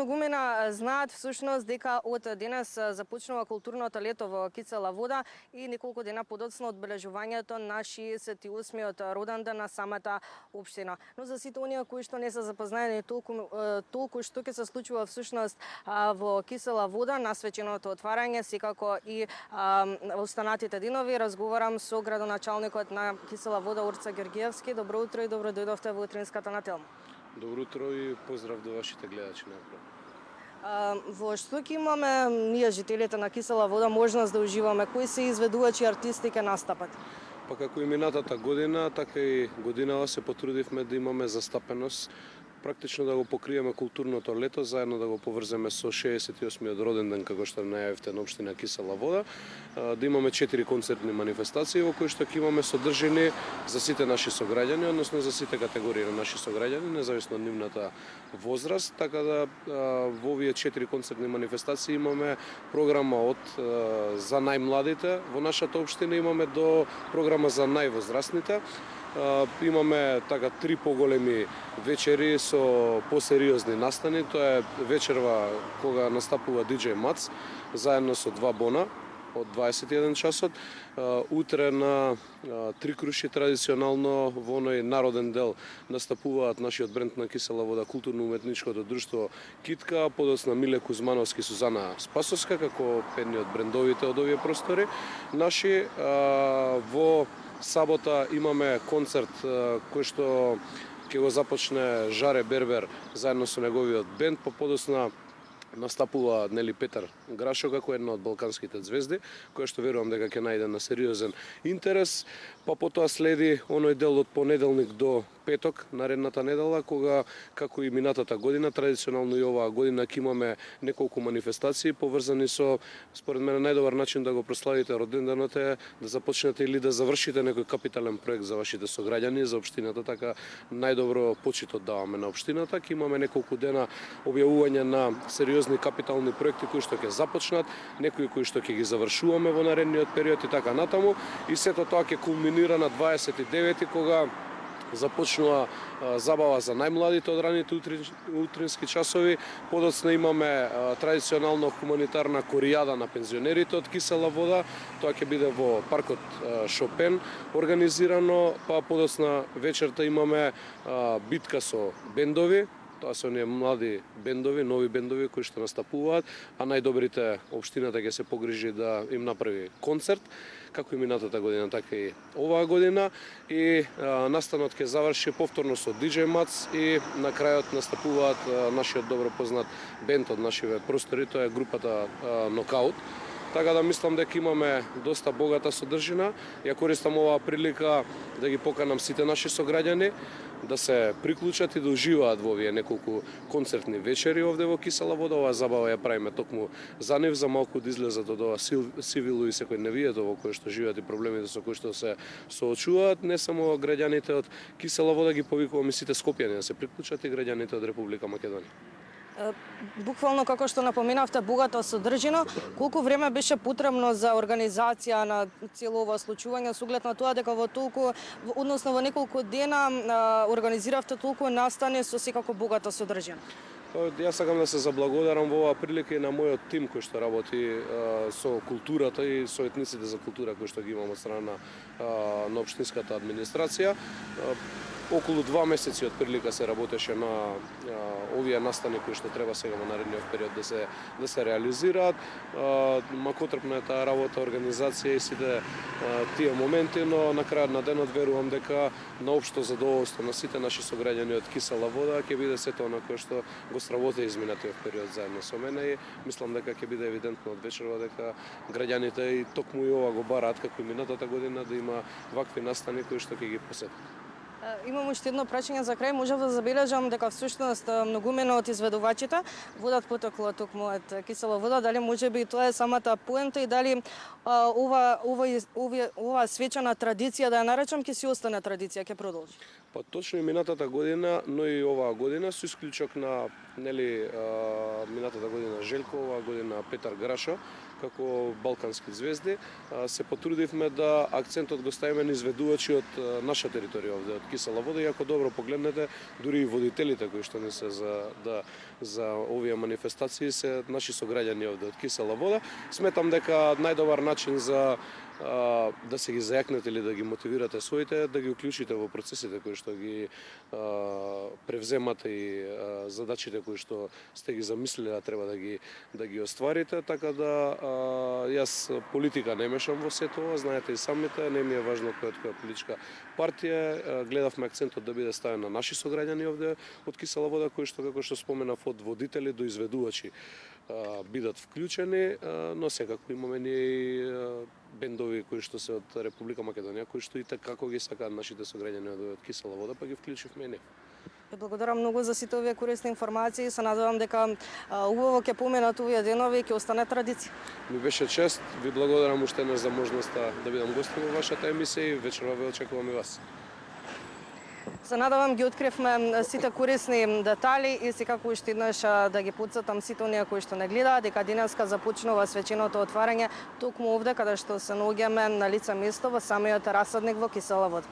многумина знаат всушност дека од денес започнува културното лето во Кисела Вода и неколку дена подоцна одбележувањето на 68-миот роденден на самата општина. Но за сите оние кои што не се запознаени толку што ќе се случува всушност во Кисела Вода на свеченото отварање, секако и останатите денови, разговарам со градоначалникот на Кисела Вода Орца Георгиевски. Добро утро и добро дојдовте во утринската на Телма. Добро утро и поздрав до вашите гледачи најпрво. Во што ќе имаме ние жителите на Кисела Вода можност да уживаме? Кои се изведувачи артисти ќе настапат? Па како и минатата година, така и годинава се потрудивме да имаме застапеност, практично да го покриеме културното лето, заедно да го поврземе со 68-миот роденден, како што најавивте, на општина Кисела Вода, да имаме 4 концертни манифестации во кои што ќе имаме содржини за сите наши сограѓани, односно за сите категории на наши сограѓани, независно од нивната возраст, така да во овие 4 концертни манифестации имаме програма од за најмладите во нашата општина, имаме до програма за највозрастните. Имаме така 3 поголеми вечери со посериозни настани. Тоа е вечерва кога настапува DJ Мац заедно со 2 бона од 21 часот. Утре на Три круши традиционално во оној народен дел настапуваат нашиот бренд на Кисела Вода, културно-уметничкото друштво Китка, подоцна Миле Кузмановски, Сузана Спасовска како едни од брендовите од овие простори. Наши во сабота имаме концерт кој што ќе го започне Жаре Бербер заедно со неговиот бенд, подоцна настапува Петар Грашо како една од балканските звезди, која што верувам дека ќе најде на сериозен интерес. Па потоа следи оној дел од понеделник до петок, наредната недела, кога, како и минатата година, традиционално и оваа година ќе имаме неколку манифестации поврзани со, според мене, најдобар начин да го прославите роденденот е да започнете или да завршите некој капитален проект за вашите сограѓани, за општината, така најдобро почитот даваме на општината. Ќе имаме неколку дена објавување на сериозни капитални проекти кои што ќе започнат, некои кои што ќе ги завршуваме во наредниот период и така натаму. И сето тоа ќе кулминира на 29 кога започнува забава за најмладите од раните утрински часови. Подоцна имаме традиционално хуманитарна коријада на пензионерите од Кисела Вода. Тоа ќе биде во паркот Шопен организирано, па подоцна вечерта имаме битка со бендови. Тоа се оние млади бендови, нови бендови кои што настапуваат, а најдобрите општината ќе се погрижи да им направи концерт, како и минатата година, така и оваа година. И настанот ќе заврши повторно со DJ Мац и на крајот настапуваат нашиот добро познат бенд од нашиве простори, тоа е групата Нокаут. Така да мислам дека имаме доста богата содржина. Ја користам оваа прилика да ги поканам сите наши сограѓани да се приклучат и да уживаат во овие неколку концертни вечери овде во Кисела Вода. Оваа забава ја правиме токму за нив, за малку да излезат од ова сивило и секојдневието во кое што живеат и проблемите со кои што се соочуваат. Не само граѓаните од Кисела Вода, ги повикуваме сите скопјани да се приклучат и граѓаните од Република Македонија. Буквално како што напоменавте, богато содржина, колку време беше потребно за организација на цело ова случување, со оглед на тоа дека во неколку дена организиравте толку настани со секако богата содржина? Јас сакам да се заблагодарам во оваа прилика и на мојот тим кој што работи со културата и со етниците за култура кои што ги имам од страна на општинската администрација. Околу 2 месеци од прилика се работеше на овие настани кои што треба сега во наредниот период да се реализираат. Макотрпна е таа работа, организација и сите тие моменти, но на крајот на денот верувам дека на општо задоволство на сите наши сограѓани од Кисела Вода ќе биде сето она кое што го сработи изминатиот период заедно со мене и мислам дека ќе биде евидентно од вечерва дека граѓаните и токму и ова го бараат како и минатата година да има вакви настани кои што ќе ги посетат. Имам уште едно прашање за крај. Можев да забележам дека всушност многумина од изведувачите водат потекло токму од Кисела Вода. Дали можеби тоа е самата поента и дали ова свечена традиција, да ја наречам, ќе си остане традиција, ќе продолжи? Па точно и минатата година, но и оваа година, со исклучок на нели минатата година Желко, оваа година Петар Грашо, како балкански звезди, се потрудивме да акцентот го ставиме на изведувачи од наша територија овде, од Кисела вода, и ако добро погледнете, дури и водителите кои што не се за овие манифестации се наши сограѓани овде од Кисела вода. Сметам дека најдобар начин за да се ги зајакнете или да ги мотивирате своите, да ги уклучите во процесите кои што ги превземате и задачите кои што сте ги замислили да треба да ги остварите, така да јас политика не мешам во сето ова, знаете и самите, не ми е важно која политичка партија, гледавме акцентот да биде ставен на наши сограѓани овде од Кисела вода, кои што, како што споменав, од водители до изведувачи бидат вклучени, но секако имаме ние и бендови кои што се од Република Македонија, кои што и како ги сакаат нашите сограѓани од Кисела вода, па ги вклучивме и ние. Ви благодарам многу за сите овие корисни информации. Се надевам дека убаво ќе поменат овие денови и ќе остане традиција. Ми беше чест. Ви благодарам уште еднаш за можноста да бидам гостин во вашата емисија и вечерва ве очекувам и вас. Се надевам ги откривме сите корисни детали и секако уште еднаш да ги потсетам сите оние кои што не гледаат дека денеска започнува свеченото отварање токму овде каде што се наоѓаме на лице место во самиот расадник во Кисела вода.